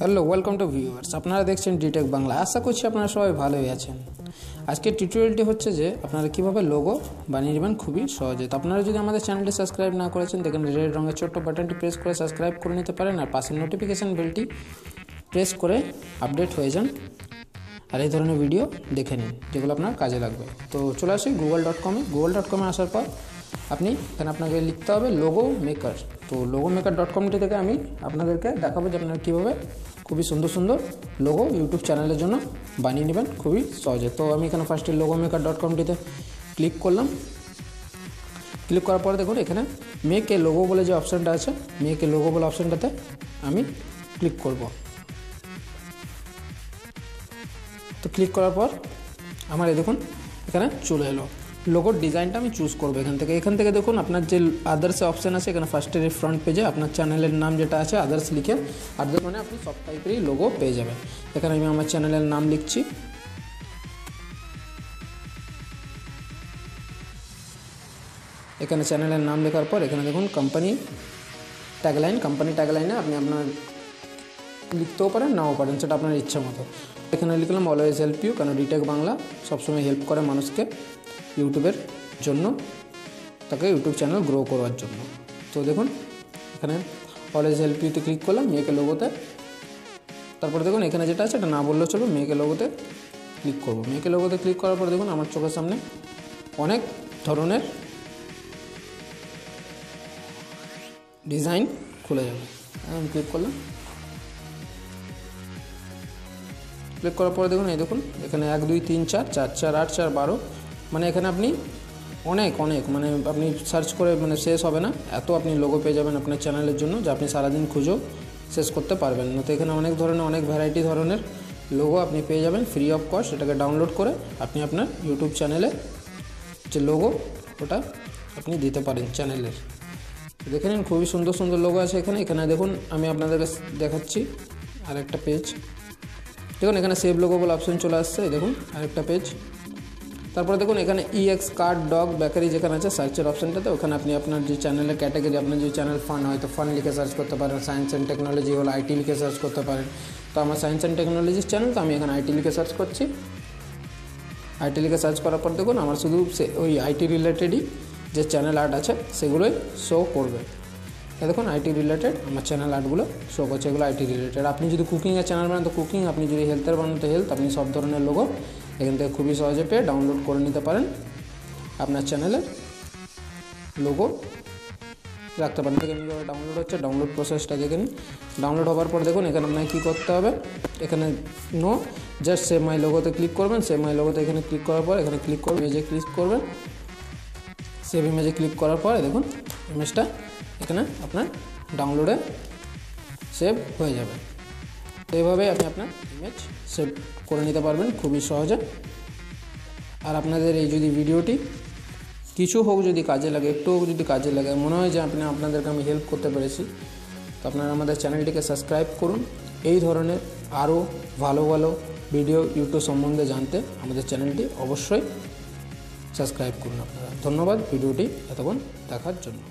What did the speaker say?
Hello welcome to viewers, আপনারা দেখছেন detect Bangla. আশা করছি আপনারা সবাই ভালোই আছেন। আজকের টিউটোরিয়ালটি হচ্ছে যে আপনারা কীভাবে লোগো বানিয়ে নেবেন খুবই সহজে। তো আপনারা যদি আমাদের চ্যানেলটি সাবস্ক্রাইব না করেছেন, দেখেন রেড রঙের ছোট্ট বাটনটি প্রেস করে সাবস্ক্রাইব করে নিতে পারেন, আর পাশের নোটিফিকেশান বেলটি প্রেস করে আপডেট হয়ে যান, আর এই ধরনের ভিডিও দেখে নিন যেগুলো আপনার কাজে লাগবে। তো চলে আসি গুগল.com-এ আসার পর আপনি এখানে আপনাকে লিখতে হবে লোগো মেকার। তো লোগো মেকার.com থেকে আমি আপনাদেরকে দেখাবো যে আপনারা কীভাবে খুবই সুন্দর সুন্দর লোগো ইউটিউব চ্যানেলের জন্য বানিয়ে নেবেন খুবই সহজে। তো আমি এখানে ফার্স্টে লোগো মেকার.com ক্লিক করলাম। ক্লিক করার পরে দেখুন এখানে মেক এ লোগো বলে যে অপশানটা আছে, মেক এ লোগো বলে অপশানটাতে আমি ক্লিক করব। তো ক্লিক করার পর আমার এই দেখুন এখানে চলে এলো। লোগোর ডিজাইনটা আমি চুজ করবো এখান থেকে দেখুন আপনার যে আদার্সে অপশান আছে, এখানে ফার্স্টের ফ্রন্ট পেজে আপনার চ্যানেলের নাম যেটা আছে আদার্স লিখে, আদার্স মানে আপনি সব টাইপেরই লোগো পেয়ে যাবেন। এখানে আমি আমার চ্যানেলের নাম লিখছি। এখানে চ্যানেলের নাম লেখার পর এখানে দেখুন কোম্পানি ট্যাগলাইনে আপনি আপনার লিখতেও পারেন নাও পারেন, সেটা আপনার ইচ্ছা মতো। এখানে লিখলাম অলওয়েজ হেল্প ইউ, কারণ ডিটেক বাংলা সবসময় হেল্প করে মানুষকে ইউটিউবের জন্য, তাকে ইউটিউব চ্যানেল গ্রো করার জন্য। তো দেখুন এখানে অলওয়েজ হেল্প ইউতে ক্লিক করলাম, মেকে লোগোতে। তারপরে দেখুন এখানে যেটা আছে এটা না বললেও চলবে, মেকে লোগোতে ক্লিক করব। মেকে লোগোতে ক্লিক করার পর দেখুন আমার চোখের সামনে অনেক ধরনের ডিজাইন খুলে যাবে। আমি ক্লিক করলাম। ক্লিক করার পরে দেখুন এখানে 1 2 3 4 4 4 8 4 12, মানে এখানে আপনি অনেক মানে আপনি সার্চ করে মানে শেষ হবে না, এত আপনি লোগো পেয়ে যাবেন আপনার চ্যানেলের জন্য যে আপনি সারাদিন খুঁজেও শেষ করতে পারবেন না। তো এখানে অনেক ভ্যারাইটি ধরনের লোগো আপনি পেয়ে যাবেন ফ্রি অফ কস্ট। এটাকে ডাউনলোড করে আপনি আপনার ইউটিউব চ্যানেলে যে লোগো ওটা আপনি দিতে পারেন চ্যানেলের। দেখে নিন খুবই সুন্দর সুন্দর লোগো আছে এখানে দেখুন আমি আপনাদেরকে দেখাচ্ছি আরেকটা পেজ। দেখুন এখানে সেভ লোগো বলে অপশন চলে আসছে, দেখুন আরেকটা পেজ। তারপরে দেখুন এখানে EX কার্ড ডগ বেকারি যেখানে আছে সার্চের অপশানটাতে, ওখানে আপনি আপনার যে চ্যানেলের ক্যাটাগরি, আপনার যে চ্যানেল ফান হয়তো ফান লিখে সার্চ করতে পারেন, সায়েন্স অ্যান্ড টেকনোলজি হলো IT লিখে সার্চ করতে পারেন। তো আমার সায়েন্স অ্যান্ড টেকনোলজির চ্যানেল, তো আমি এখানে IT লিখে সার্চ করছি। IT লিখে সার্চ করার পর দেখুন আমার শুধু ওই IT রিলেটেডই যে চ্যানেল আর্ট আছে সেগুলোই শো করবে। দেখুন IT রিলেটেড আমার চ্যানেল আর্টগুলো শো করছে, এগুলো IT রিলেটেড। আপনি যদি কুকিংয়ের চ্যানেল বানান তো কুকিং, আপনি যদি হেলথের বানান তো হেলথ, আপনি সব ধরনের লোগো এখান থেকে খুবই সহজে পেয়ে ডাউনলোড করে নিতে পারেন, আপনার চ্যানেলের লোগো রাখতে পারেন। দেখেন কীভাবে ডাউনলোড হচ্ছে, ডাউনলোড প্রসেসটা দেখে নিন। ডাউনলোড হওয়ার পর দেখুন এখানে আপনাকে কী করতে হবে, এখানে জাস্ট সেভ মাই লোগোতে ক্লিক করবেন। সেভ মাই লোগোতে এখানে ক্লিক করার পর এখানে ক্লিক করবেন, ইমেজে ক্লিক করবেন। সেভ ইমেজে ক্লিক করার পরে দেখুন ইমেজটা এখানে আপনার ডাউনলোডে সেভ হয়ে যাবে। তো এইভাবে আপনি আপনার ইমেজ সেভ করে নিতে পারবেন খুবই সহজে। আর আপনাদের এই যদি ভিডিওটি কিছু হোক যদি কাজে লাগে, একটু হোক যদি কাজে লাগে, মনে হয় যে আপনাদেরকে আমি হেল্প করতে পেরেছি, তো আপনারা আমাদের চ্যানেলটিকে সাবস্ক্রাইব করুন। এই ধরনের আরও ভালো ভালো ভিডিও ইউটিউব সম্বন্ধে জানতে আমাদের চ্যানেলটি অবশ্যই সাবস্ক্রাইব করুন আপনারা। ধন্যবাদ ভিডিওটি এতক্ষণ দেখার জন্য।